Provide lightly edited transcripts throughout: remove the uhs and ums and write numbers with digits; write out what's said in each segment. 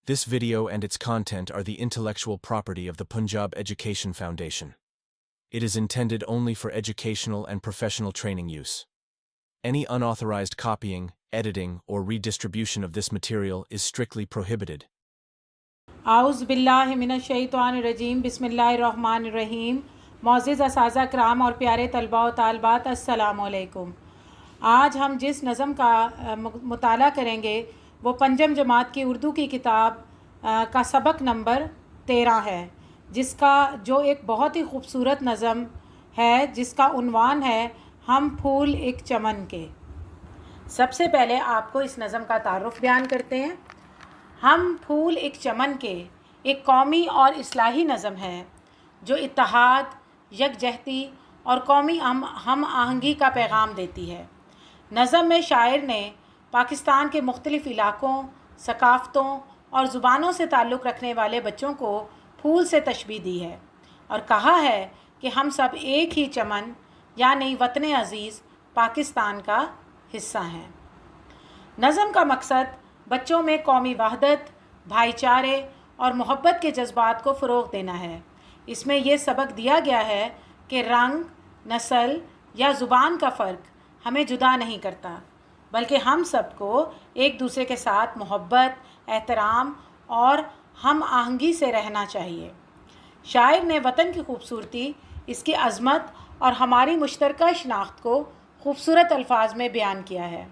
This video and its content are the intellectual property of the Punjab Education Foundation. It is intended only for educational and professional training use. Any unauthorized copying, editing, or redistribution of this material is strictly prohibited. आउज़ बिल्लाहि मिनश्शैतानिर्रजीम बिस्मिल्लाहिर्रहमानिर्रहीम। मोअज़्ज़िज़ असातिज़ा किराम और प्यारे तलबा व तालिबात, अस्सलामु अलैकुम। आज हम जिस नज़म का मुताला करेंगे वो पंजम जमात की उर्दू की किताब का सबक नंबर 13 है, जिसका जो एक बहुत ही ख़ूबसूरत नज़म है जिसका उन्वान है हम फूल एक चमन के। सबसे पहले आपको इस नज़म का तारुफ़ बयान करते हैं। हम फूल एक चमन के एक कौमी और इस्लाही नज़म है जो इत्तेहाद, यकजहती और कौमी हम आहंगी का पैगाम देती है। नज़म में शायर ने पाकिस्तान के मुख्तलिफ़ इलाक़ों, सकाफ़तों और ज़ुबानों से ताल्लुक़ रखने वाले बच्चों को फूल से तशबीह दी है और कहा है कि हम सब एक ही चमन यानी वतन अज़ीज़ पाकिस्तान का हिस्सा हैं। नज़म का मकसद बच्चों में कौमी वहदत, भाईचारे और मोहब्बत के जज्बात को फ़रोग़ देना है। इसमें यह सबक दिया गया है कि रंग, नस्ल या ज़ुबान का फ़र्क हमें जुदा नहीं करता, बल्कि हम सबको एक दूसरे के साथ मोहब्बत, एहतराम और हम आहंगी से रहना चाहिए। शायर ने वतन की ख़ूबसूरती, इसकी अज़मत और हमारी मुश्तरका शनाख्त को ख़ूबसूरत अल्फाज में बयान किया है।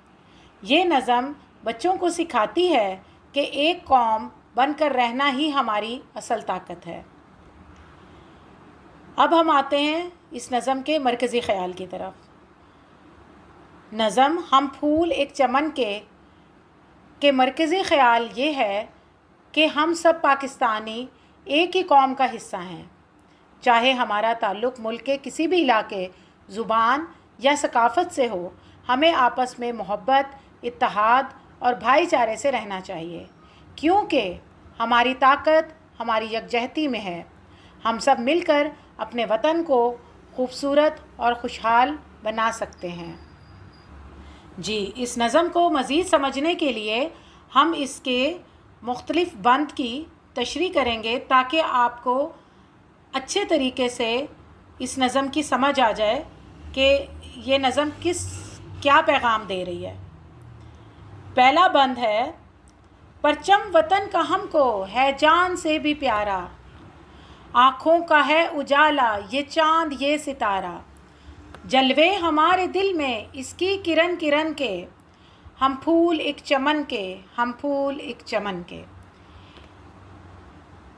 ये नज़म बच्चों को सिखाती है कि एक कौम बनकर रहना ही हमारी असल ताकत है। अब हम आते हैं इस नज़म के मरकज़ी ख़याल की तरफ। नज़म हम फूल एक चमन के मरकज़ी ख़याल ये है कि हम सब पाकिस्तानी एक ही कौम का हिस्सा हैं। चाहे हमारा ताल्लुक़ मुल्क के किसी भी इलाके, ज़ुबान या सकाफ़त से हो, हमें आपस में मोहब्बत, इत्तेहाद और भाईचारे से रहना चाहिए, क्योंकि हमारी ताकत हमारी यकजहती में है। हम सब मिलकर अपने वतन को खूबसूरत और खुशहाल बना सकते हैं। जी, इस नज़म को मज़ीद समझने के लिए हम इसके मुख्तलिफ़ बंद की तशरीह करेंगे ताकि आपको अच्छे तरीके से इस नज़म की समझ आ जाए कि ये नज़म क्या पैगाम दे रही है। पहला बंद है, परचम वतन का हमको है जान से भी प्यारा, आँखों का है उजाला ये चाँद ये सितारा, जलवे हमारे दिल में इसकी किरण किरण के, हम फूल एक चमन के, हम फूल एक चमन के।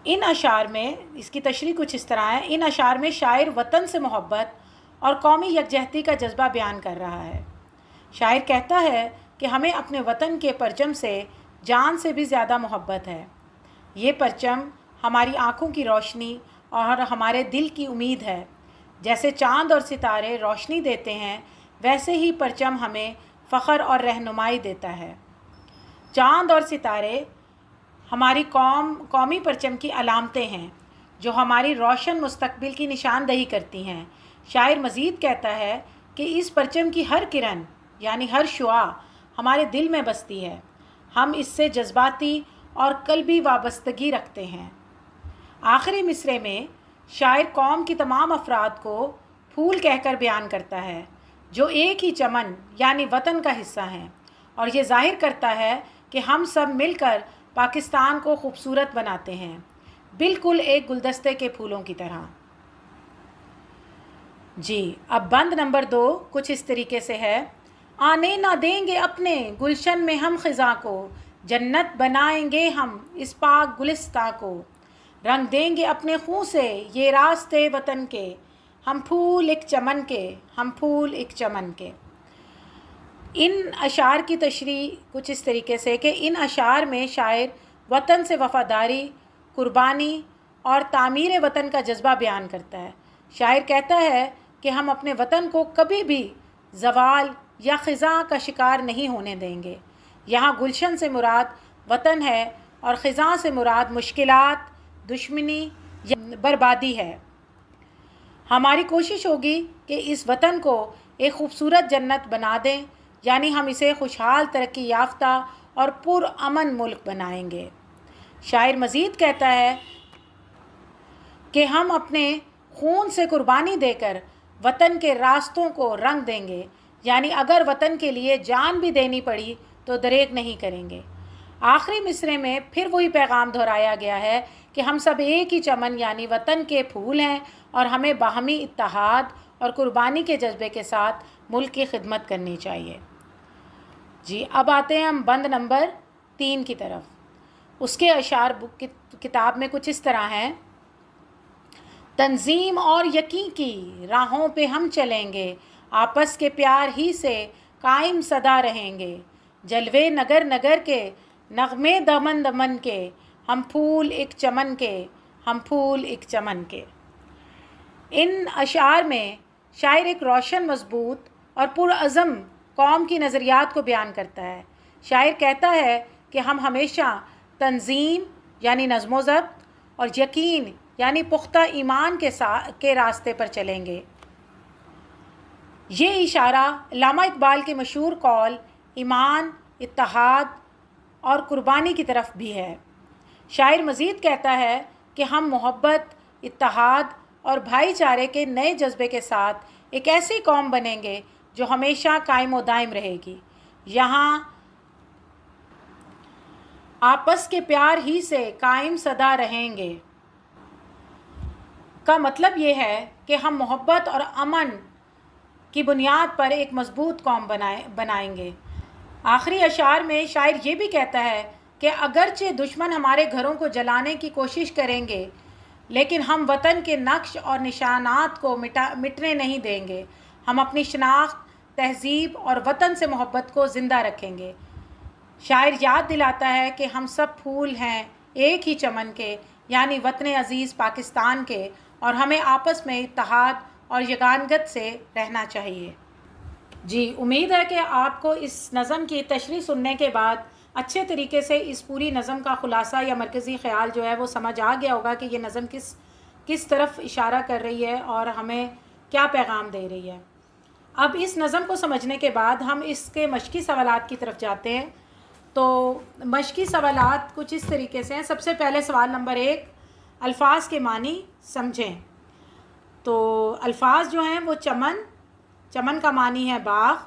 इन अशार में इसकी तशरीह कुछ इस तरह है। इन अशार में शायर वतन से मोहब्बत और कौमी यकजहती का जज्बा बयान कर रहा है। शायर कहता है कि हमें अपने वतन के परचम से जान से भी ज़्यादा मोहब्बत है। ये परचम हमारी आँखों की रोशनी और हमारे दिल की उम्मीद है। जैसे चाँद और सितारे रोशनी देते हैं, वैसे ही परचम हमें फ़ख्र और रहनुमाई देता है। चाँद और सितारे हमारी कौमी परचम की अलामतें हैं जो हमारी रोशन मुस्तकबिल की निशानदही करती हैं। शायर मज़ीद कहता है कि इस परचम की हर किरण यानी हर शुआ हमारे दिल में बसती है। हम इससे जज्बाती और कल्बी वाबस्तगी रखते हैं। आखिरी मिसरे में शायर कौम की तमाम अफराद को फूल कहकर बयान करता है जो एक ही चमन यानी वतन का हिस्सा हैं, और ये जाहिर करता है कि हम सब मिलकर पाकिस्तान को खूबसूरत बनाते हैं, बिल्कुल एक गुलदस्ते के फूलों की तरह। जी, अब बंद नंबर 2 कुछ इस तरीके से है। आने ना देंगे अपने गुलशन में हम ख़िज़ा को, जन्नत बनाएंगे हम इस पाक गुलिस्तां को, रंग देंगे अपने खून से ये रास्ते वतन के, हम फूल एक चमन के, हम फूल एक चमन के। इन अशार की तशरीह कुछ इस तरीके से कि इन अशार में शायर वतन से वफ़ादारी, कुर्बानी और तामीर वतन का जज्बा बयान करता है। शायर कहता है कि हम अपने वतन को कभी भी ज़वाल या ख़िज़ा का शिकार नहीं होने देंगे। यहाँ गुलशन से मुराद वतन है और ख़िज़ा से मुराद मुश्किलात, दुश्मनी या बर्बादी है। हमारी कोशिश होगी कि इस वतन को एक ख़ूबसूरत जन्नत बना दें, यानी हम इसे खुशहाल, तरक्की याफ्ता और पुरअमन मुल्क बनाएंगे। शायर मज़ीद कहता है कि हम अपने खून से कुर्बानी देकर वतन के रास्तों को रंग देंगे, यानी अगर वतन के लिए जान भी देनी पड़ी तो दरेक नहीं करेंगे। आखिरी मिसरे में फिर वही पैगाम दोहराया गया है कि हम सब एक ही चमन यानी वतन के फूल हैं और हमें बाहमी इत्तेहाद और कुर्बानी के जज्बे के साथ मुल्क की खिदमत करनी चाहिए। जी, अब आते हैं हम बंद नंबर 3 की तरफ। उसके अशार किताब में कुछ इस तरह हैं। तंजीम और यकीन की राहों पे हम चलेंगे, आपस के प्यार ही से कायम सदा रहेंगे। जलवे नगर नगर के, नगमे दमन दमन के, हम फूल एक चमन के, हम फूल एक चमन के। इन अशार में शायर एक रोशन, मजबूत और पुरअज़म कौम की नज़रियात को बयान करता है। शायर कहता है कि हम हमेशा तंजीम यानी नज़्म ज़ब्त और यकीन यानी पुख्ता ईमान के रास्ते पर चलेंगे। ये इशारा अल्लामा इकबाल के मशहूर कौल ईमान, इत्तेहाद और कुर्बानी की तरफ भी है। शायर मज़ीद कहता है कि हम मोहब्बत, इत्तेहाद और भाईचारे के नए जज्बे के साथ एक ऐसी कौम बनेंगे जो हमेशा कायम व दायम रहेगी। यहाँ आपस के प्यार ही से कायम सदा रहेंगे का मतलब ये है कि हम मोहब्बत और अमन की बुनियाद पर एक मजबूत कौम बनाएंगे। आखिरी अशार में शायर ये भी कहता है कि अगरचे दुश्मन हमारे घरों को जलाने की कोशिश करेंगे, लेकिन हम वतन के नक्श और निशानात को मिटने नहीं देंगे। हम अपनी शनाख्त, तहजीब और वतन से मोहब्बत को ज़िंदा रखेंगे। शायर याद दिलाता है कि हम सब फूल हैं एक ही चमन के, यानी वतन अज़ीज़ पाकिस्तान के, और हमें आपस में इत्तेहाद और यगानगत से रहना चाहिए। जी, उम्मीद है कि आपको इस नज़म की तशरीह सुनने के बाद अच्छे तरीके से इस पूरी नज़म का ख़ुलासा या मरकज़ी ख़्याल जो है वो समझ आ गया होगा कि ये नज़म किस तरफ इशारा कर रही है और हमें क्या पैगाम दे रही है। अब इस नज़म को समझने के बाद हम इसके मशक़ी सवालात की तरफ जाते हैं। तो मशक़ी सवालात कुछ इस तरीके से हैं। सबसे पहले सवाल नंबर 1, अल्फाज के मानी समझें। तो अल्फाज जो हैं वो चमन का मानी है बाग़,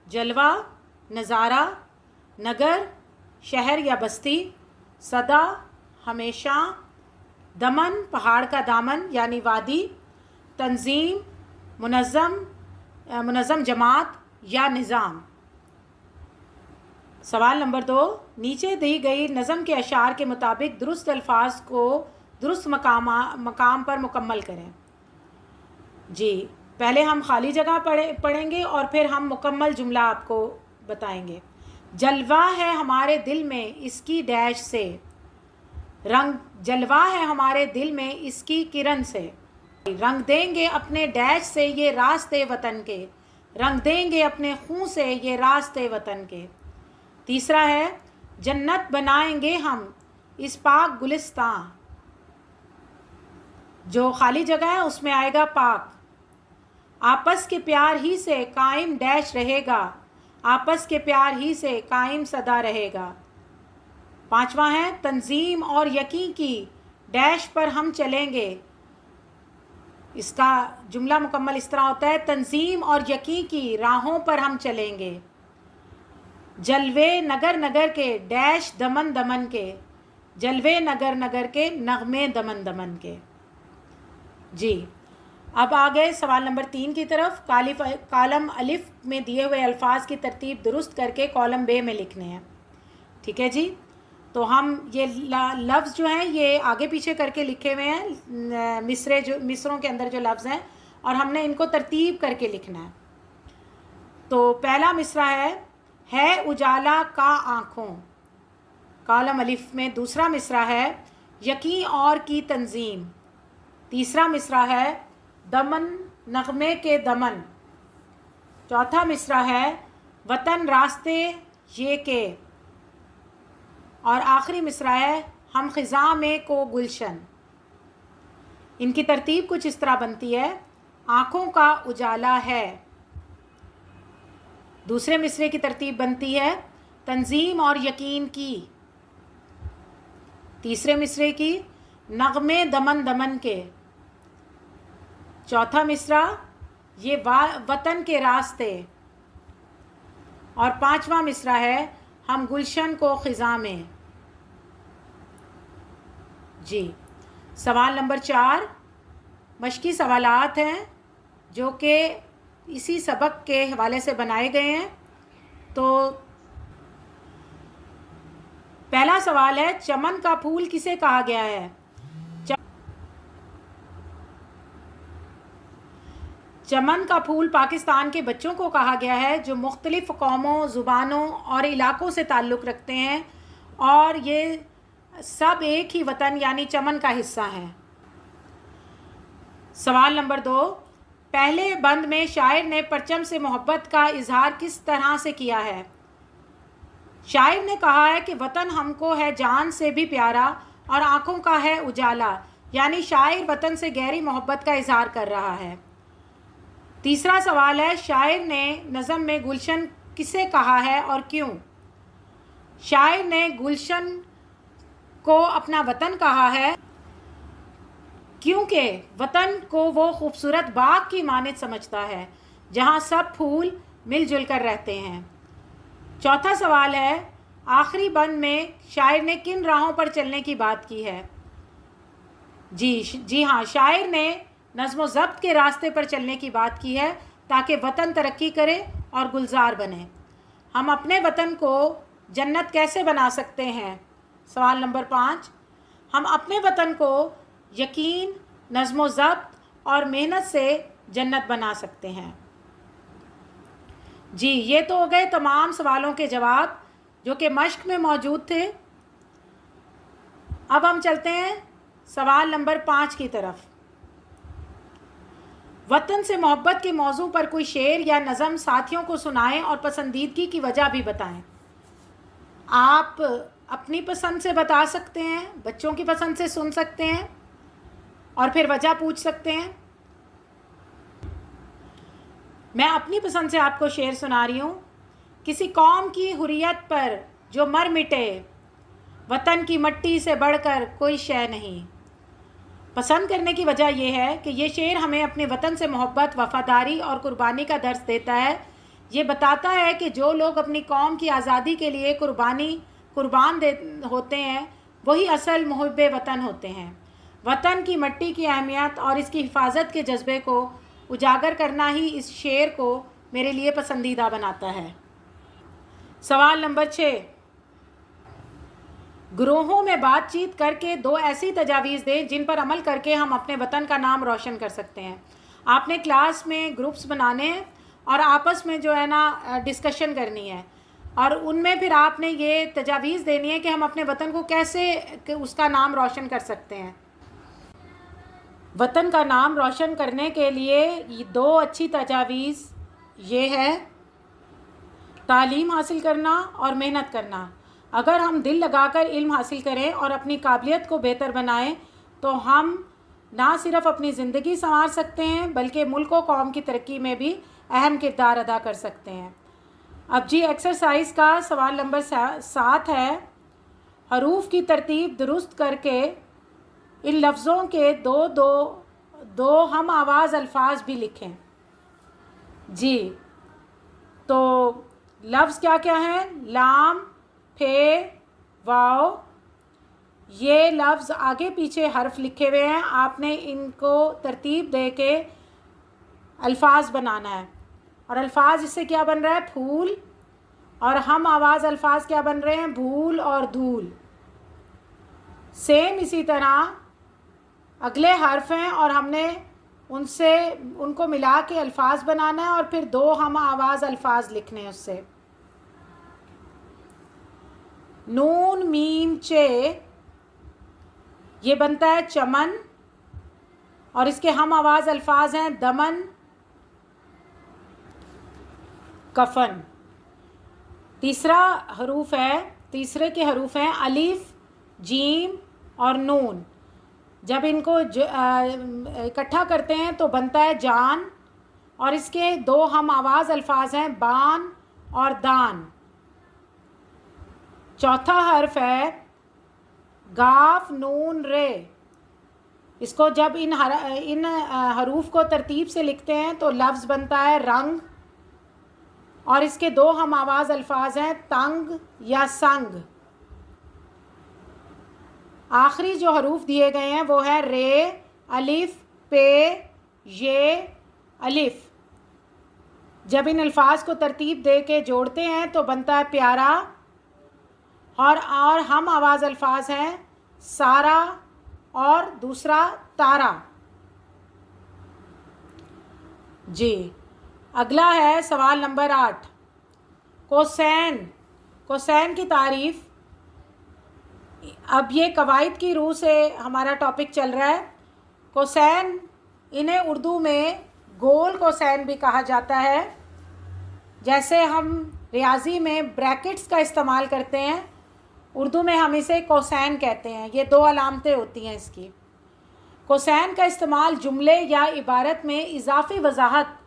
जलवा, नज़ारा, नगर, शहर या बस्ती, सदा, हमेशा, दमन, पहाड़ का दामन यानी वादी, तंजीम, मुनज़्ज़म जमात या निज़ाम। सवाल नंबर 2, नीचे दी गई नज़म के अशार के मुताबिक दुरुस्त अल्फाज को दुरुस्त मकाम पर मुकम्मल करें। जी, पहले हम खाली जगह पढ़ेंगे और फिर हम मुकम्मल जुमला आपको बताएंगे। जलवा है हमारे दिल में इसकी डैश से, रंग जलवा है हमारे दिल में इसकी किरण से, रंग देंगे अपने डैश से ये रास्ते वतन के, रंग देंगे अपने खून से ये रास्ते वतन के। तीसरा है, जन्नत बनाएंगे हम इस पाक गुलिस्तान, जो खाली जगह है उसमें आएगा पाक। आपस के प्यार ही से कायम डैश रहेगा, आपस के प्यार ही से कायम सदा रहेगा। पांचवा है, तंजीम और यकीन की डैश पर हम चलेंगे। इसका जुमला मुकम्मल इस तरह होता है, तंजीम और यकीन की राहों पर हम चलेंगे। जलवे नगर नगर के डैश दमन दमन के, जलवे नगर नगर के नगमे दमन दमन के। जी, अब आ गए सवाल नंबर 3 की तरफ। कॉलम अलिफ में दिए हुए अल्फाज की तरतीब दुरुस्त करके कॉलम बे में लिखने हैं। ठीक है जी, तो हम ये लफ्ज़ जो हैं ये आगे पीछे करके लिखे हुए हैं, मिसरों के अंदर जो लफ्ज़ हैं, और हमने इनको तरतीब करके लिखना है। तो पहला मिसरा है उजाला का आँखों, कॉलम अलिफ में। दूसरा मिसरा है यकीन और की तंजीम। तीसरा मिसरा है दमन नगमे के दमन। चौथा मिसरा है वतन रास्ते ये के। और आखिरी मिसरा है हम ख़िज़ा में को गुलशन। इनकी तरतीब कुछ इस तरह बनती है, आँखों का उजाला है। दूसरे मिसरे की तरतीब बनती है तंजीम और यकीन की। तीसरे मिसरे की नगमे दमन दमन के। चौथा मिसरा ये वतन के रास्ते। और पांचवा मिसरा है हम गुलशन को ख़िज़ा में। जी, सवाल नंबर 4 मशकी सवालात हैं जो कि इसी सबक के हवाले से बनाए गए हैं। तो पहला सवाल है, चमन का फूल किसे कहा गया है? चमन का फूल पाकिस्तान के बच्चों को कहा गया है जो मुख्तलिफ़ कौमों, ज़ुबानों और इलाक़ों से ताल्लुक़ रखते हैं और ये सब एक ही वतन यानी चमन का हिस्सा हैं। सवाल नंबर 2, पहले बंद में शायर ने परचम से मोहब्बत का इजहार किस तरह से किया है? शायर ने कहा है कि वतन हमको है जान से भी प्यारा और आँखों का है उजाला, यानी शायर वतन से गहरी मोहब्बत का इजहार कर रहा है। तीसरा सवाल है, शायर ने नज़म में गुलशन किसे कहा है और क्यों? शायर ने गुलशन को अपना वतन कहा है क्योंकि वतन को वो खूबसूरत बाग की मानद समझता है जहाँ सब फूल मिलजुल कर रहते हैं। चौथा सवाल है, आखिरी बंद में शायर ने किन राहों पर चलने की बात की है? जी हाँ, शायर ने नज़्म व ज़ब्त के रास्ते पर चलने की बात की है ताकि वतन तरक्की करे और गुलजार बने। हम अपने वतन को जन्नत कैसे बना सकते हैं? सवाल नंबर 5, हम अपने वतन को यकीन, नज़्म व ज़ब्त और मेहनत से जन्नत बना सकते हैं। जी, ये तो हो गए तमाम सवालों के जवाब जो कि मश्क में मौजूद थे। अब हम चलते हैं सवाल नंबर 5 की तरफ। वतन से मोहब्बत के मौजू पर कोई शेर या नज़म साथियों को सुनाएं और पसंदीदगी की वजह भी बताएं। आप अपनी पसंद से बता सकते हैं, बच्चों की पसंद से सुन सकते हैं और फिर वजह पूछ सकते हैं। मैं अपनी पसंद से आपको शेर सुना रही हूँ। किसी कौम की हुर्रियत पर जो मर मिटे, वतन की मट्टी से बढ़कर कोई शय नहीं। पसंद करने की वजह यह है कि ये शेर हमें अपने वतन से मोहब्बत, वफ़ादारी और कुर्बानी का दर्स देता है। ये बताता है कि जो लोग अपनी कौम की आज़ादी के लिए कुर्बान होते हैं वही असल मुहिब्बे वतन होते हैं। वतन की मट्टी की अहमियत और इसकी हिफाजत के जज्बे को उजागर करना ही इस शेर को मेरे लिए पसंदीदा बनाता है। सवाल नंबर 6, ग्रोहों में बातचीत करके 2 ऐसी तजावीज़ दें जिन पर अमल करके हम अपने वतन का नाम रोशन कर सकते हैं। आपने क्लास में ग्रुप्स बनाने हैं और आपस में जो है ना डिस्कशन करनी है और उनमें फिर आपने ये तजावीज़ देनी है कि हम अपने वतन को कैसे उसका नाम रोशन कर सकते हैं। वतन का नाम रोशन करने के लिए 2 अच्छी तजावीज़ ये है, तालीम हासिल करना और मेहनत करना। अगर हम दिल लगाकर इल्म हासिल करें और अपनी काबिलियत को बेहतर बनाएं तो हम ना सिर्फ अपनी ज़िंदगी संवार सकते हैं बल्कि मुल्क व कौम की तरक्की में भी अहम किरदार अदा कर सकते हैं। अब जी एक्सरसाइज का सवाल नंबर 7 है, हरूफ की तरतीब दुरुस्त करके इन लफ्ज़ों के दो हम आवाज़ अल्फाज भी लिखें। जी, तो लफ्ज़ क्या क्या हैं? लाम, फे, वाव। ये लफ्ज़ आगे पीछे हर्फ लिखे हुए हैं, आपने इनको तरतीब दे के अल्फाज बनाना है। और अल्फाज इससे क्या बन रहा है? फूल। और हम आवाज़ अल्फाज क्या बन रहे हैं? भूल और धूल। सेम इसी तरह अगले हर्फ हैं और हमने उनको मिला के अल्फाज बनाना है और फिर 2 हम आवाज़ अल्फाज लिखने हैं उससे। नून मीम चे ये बनता है चमन और इसके हम आवाज़ अल्फाज हैं दमन, कफन। तीसरे के हरूफ हैं अलिफ, जीम और नून। जब इनको इकट्ठा करते हैं तो बनता है जान और इसके 2 हम आवाज़ अल्फाज हैं बान और दान। चौथा हर्फ है गाफ नून रे। इसको जब इन हरूफ को तरतीब से लिखते हैं तो लफ्ज़ बनता है रंग, और इसके दो हम आवाज़ अल्फाज हैं तंग या संग। आखिरी जो हरूफ दिए गए हैं वो है रे, अलिफ, पे, ये, अलिफ। जब इन अल्फाज को तरतीब दे के जोड़ते हैं तो बनता है प्यारा, और हम आवाज़ अल्फाज हैं सारा और दूसरा तारा। जी, अगला है सवाल नंबर 8। कोसैन। कोसैन की तारीफ़। अब ये कवायद की रूह से हमारा टॉपिक चल रहा है। कोसैन, इन्हें उर्दू में गोल कोसैन भी कहा जाता है। जैसे हम रियाजी में ब्रैकेट्स का इस्तेमाल करते हैं, उर्दू में हम इसे कोसैन कहते हैं। ये दो अलामतें होती हैं इसकी। कोसैन का इस्तेमाल जुमले या इबारत में इजाफ़ी वजाहत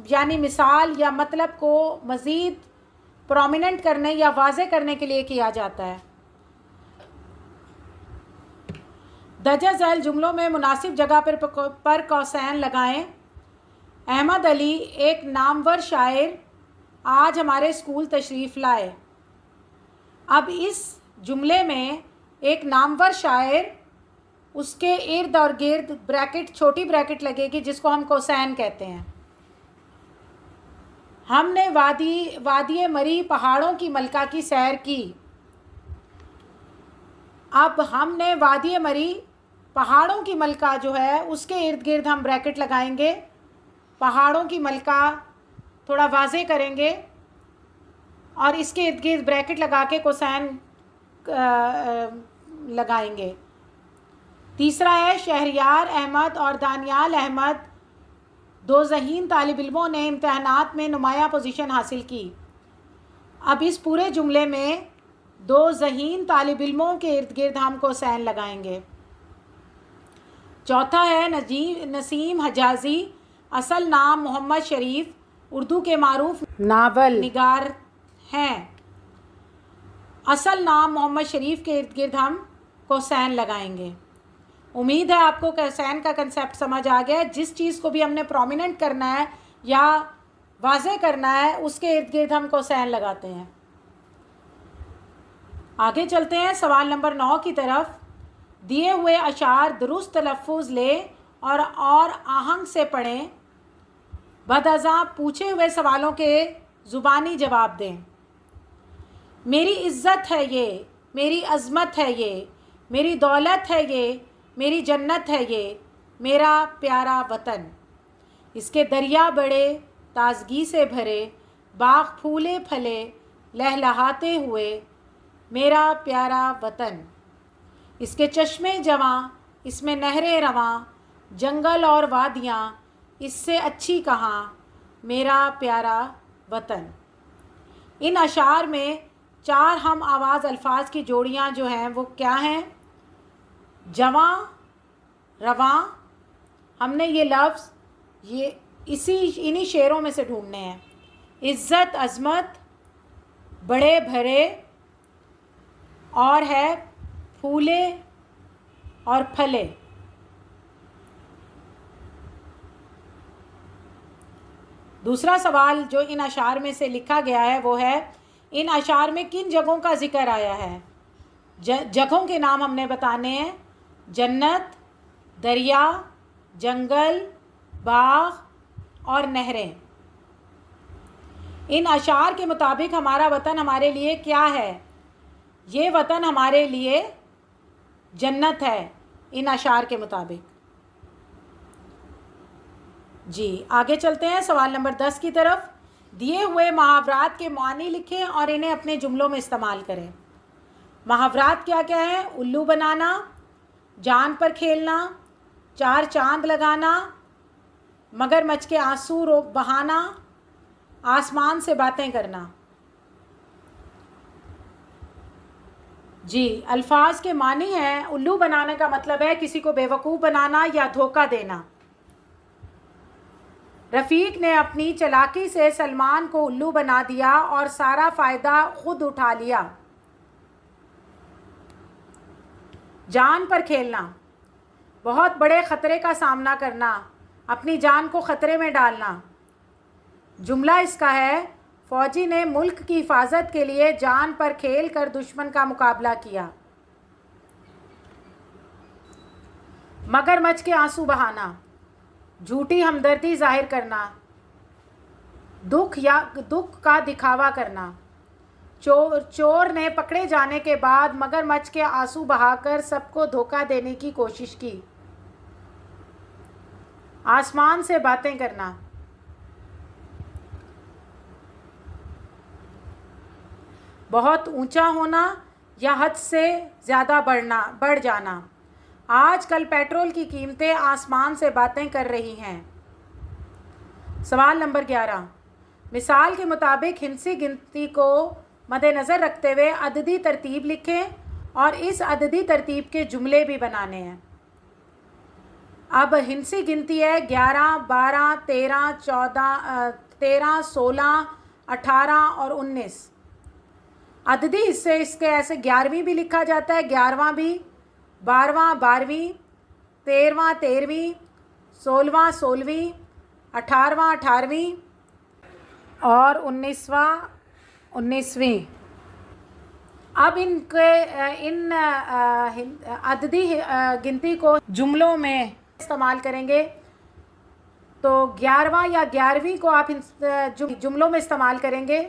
यानी मिसाल या मतलब को मज़ीद प्रोमिनेंट करने या वाज़े करने के लिए किया जाता है। दर्जा झैल जुमलों में मुनासिब जगह पर कोसैन लगाएं। अहमद अली एक नामवर शायर आज हमारे स्कूल तशरीफ़ लाए। अब इस जुमले में एक नामवर शायर, उसके इर्द और गिर्द ब्रैकेट, छोटी ब्रैकेट लगेगी जिसको हम कोसैन कहते हैं। हमने वादी मरी पहाड़ों की मलका की सैर की। अब हमने वादी मरी पहाड़ों की मलका जो है उसके इर्द गिर्द हम ब्रैकेट लगाएंगे। पहाड़ों की मलका थोड़ा वाज़े करेंगे और इसके इर्द गिर्द ब्रैकेट लगा के कोसैन लगाएंगे। तीसरा है शहरियार अहमद और दानियाल अहमद, दो ज़हीन तालिब इल्मों ने इम्तहानात में नुमाया पोजीशन हासिल की। अब इस पूरे जुमले में दो ज़हीन तालिब इल्मों के इर्द गिर्द हम कोसैन लगाएंगे। चौथा है नसीम हजाजी, असल नाम मोहम्मद शरीफ, उर्दू के मारूफ नावल निगार हैं। असल नाम मोहम्मद शरीफ के इर्द गिर्द हम कोसैन लगाएंगे। उम्मीद है आपको कोसैन का कंसेप्ट समझ आ गया है। जिस चीज़ को भी हमने प्रोमिनेंट करना है या वाज़े करना है उसके इर्द गिर्द हम कोसैन लगाते हैं। आगे चलते हैं सवाल नंबर 9 की तरफ। दिए हुए अशार दुरुस्त तलफ़ुज़ लें और आहंग से पढ़ें। बदअज़ा पूछे हुए सवालों के ज़ुबानी जवाब दें। मेरी इज़्ज़त है ये, मेरी अज़मत है ये, मेरी दौलत है ये, मेरी जन्नत है ये, मेरा प्यारा वतन। इसके दरिया बड़े ताजगी से भरे, बाग फूले फले लहलहाते हुए, मेरा प्यारा वतन। इसके चश्मे जवां, इसमें नहरें रवां, जंगल और वादियाँ, इससे अच्छी कहाँ, मेरा प्यारा वतन। इन अशार में 4 हम आवाज़ अल्फाज की जोड़ियाँ जो हैं वो क्या हैं? जवां, रवां। हमने ये लफ्ज़ इन्हीं शेरों में से ढूंढने हैं। इज़्ज़त, अज़मत, बड़े भरे, और है फूले और फले। दूसरा सवाल जो इन अशार में से लिखा गया है वो है, इन अशार में किन जगहों का ज़िक्र आया है? जगहों के नाम हमने बताने हैं। जन्नत, दरिया, जंगल, बाग और नहरें। इन अशार के मुताबिक हमारा वतन हमारे लिए क्या है? ये वतन हमारे लिए जन्नत है इन अशार के मुताबिक। जी, आगे चलते हैं सवाल नंबर 10 की तरफ। दिए हुए मुहावरात के मानी लिखें और इन्हें अपने जुमलों में इस्तेमाल करें। मुहावरात क्या क्या है? उल्लू बनाना, जान पर खेलना, 4 चांद लगाना, मगरमच्छ के आंसू बहाना, आसमान से बातें करना। जी, अल्फाज के मानी हैं। उल्लू बनाने का मतलब है किसी को बेवकूफ़ बनाना या धोखा देना। रफ़ीक ने अपनी चालाकी से सलमान को उल्लू बना दिया और सारा फ़ायदा खुद उठा लिया। जान पर खेलना, बहुत बड़े ख़तरे का सामना करना, अपनी जान को ख़तरे में डालना। जुमला इसका है, फ़ौजी ने मुल्क की हिफाजत के लिए जान पर खेल कर दुश्मन का मुकाबला किया। मगरमच्छ के आंसू बहाना, झूठी हमदर्दी जाहिर करना, दुख का दिखावा करना। चोर ने पकड़े जाने के बाद मगरमच्छ के आंसू बहाकर सबको धोखा देने की कोशिश की। आसमान से बातें करना, बहुत ऊंचा होना या हद से ज़्यादा बढ़ जाना। आजकल पेट्रोल की कीमतें आसमान से बातें कर रही हैं। सवाल नंबर 11, मिसाल के मुताबिक हिंसी गिनती को मद्देनज़र रखते हुए अददी तरतीब लिखें और इस अददी तरतीब के जुमले भी बनाने हैं। अब हिंसी गिनती है 11, 12, 13, 14, 16, 18 और 19। अददी हिस्से इसके ऐसे 11वीं भी लिखा जाता है, 11वां भी, 12वां 12वीं, 13वां 13वीं, 16वां 16वीं, 18वां 18वीं और 19वां 19वीं। अब इन अददी गिनती को जुमलों में इस्तेमाल करेंगे। तो 11वां या 11वीं को आप जुमलों में इस्तेमाल करेंगे।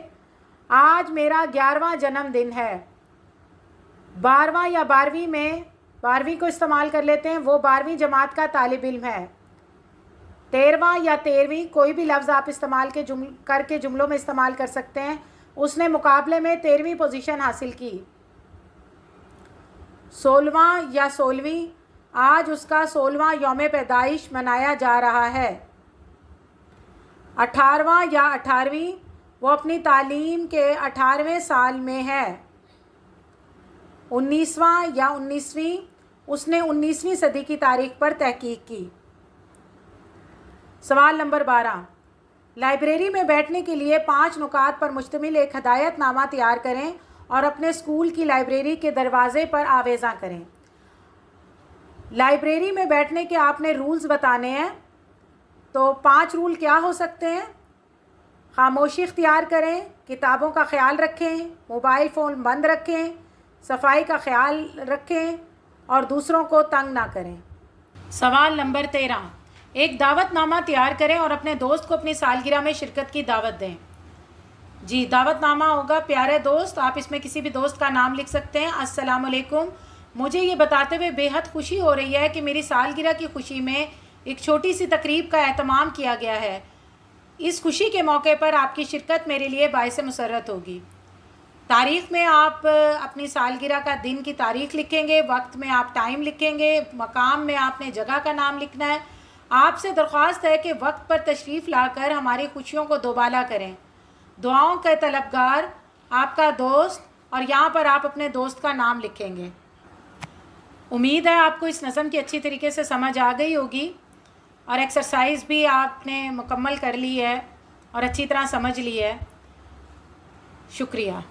आज मेरा 11वां जन्मदिन है। 12वां या 12वीं में 12वीं को इस्तेमाल कर लेते हैं, वो 12वीं जमात का तालिब इल्म है। 13वां या 13वीं, कोई भी लफ्ज़ आप इस्तेमाल करके जुमलों में इस्तेमाल कर सकते हैं। उसने मुकाबले में 13वीं पोजीशन हासिल की। 16वां या 16वीं, आज उसका 16वां यौम पैदाइश मनाया जा रहा है। 18वां या 18वीं, वो अपनी तालीम के 18वें साल में है। 19वां या 19वीं, उसने 19वीं सदी की तारीख पर तहकीक की। सवाल नंबर 12, लाइब्रेरी में बैठने के लिए 5 नुकात पर मुश्तमिल एक हदायतनामा तैयार करें और अपने स्कूल की लाइब्रेरी के दरवाज़े पर आवेज़ा करें। लाइब्रेरी में बैठने के आपने रूल्स बताने हैं। तो 5 रूल क्या हो सकते हैं? खामोशी इख्तियार करें, किताबों का ख्याल रखें, मोबाइल फ़ोन बंद रखें, सफाई का ख्याल रखें और दूसरों को तंग ना करें। सवाल नंबर 13, एक दावतनामा तैयार करें और अपने दोस्त को अपनी सालगिरह में शिरकत की दावत दें। जी, दावतनामा होगा, प्यारे दोस्त, आप इसमें किसी भी दोस्त का नाम लिख सकते हैं। अस्सलाम वालेकुम, मुझे ये बताते हुए बेहद खुशी हो रही है कि मेरी सालगिरह की खुशी में एक छोटी सी तकरीब का एहतमाम किया गया है। इस खुशी के मौके पर आपकी शिरकत मेरे लिए बाइस मुसर्रत होगी। तारीख़ में आप अपनी सालगिरह का दिन की तारीख़ लिखेंगे, वक्त में आप टाइम लिखेंगे, मकाम में आपने जगह का नाम लिखना है। आपसे दरख्वास्त है कि वक्त पर तशरीफ़ लाकर हमारी खुशियों को दोबाला करें। दुआओं के तलबगार आपका दोस्त, और यहाँ पर आप अपने दोस्त का नाम लिखेंगे। उम्मीद है आपको इस नज़म की अच्छी तरीके से समझ आ गई होगी और एक्सरसाइज भी आपने मुकम्मल कर ली है और अच्छी तरह समझ ली है। शुक्रिया।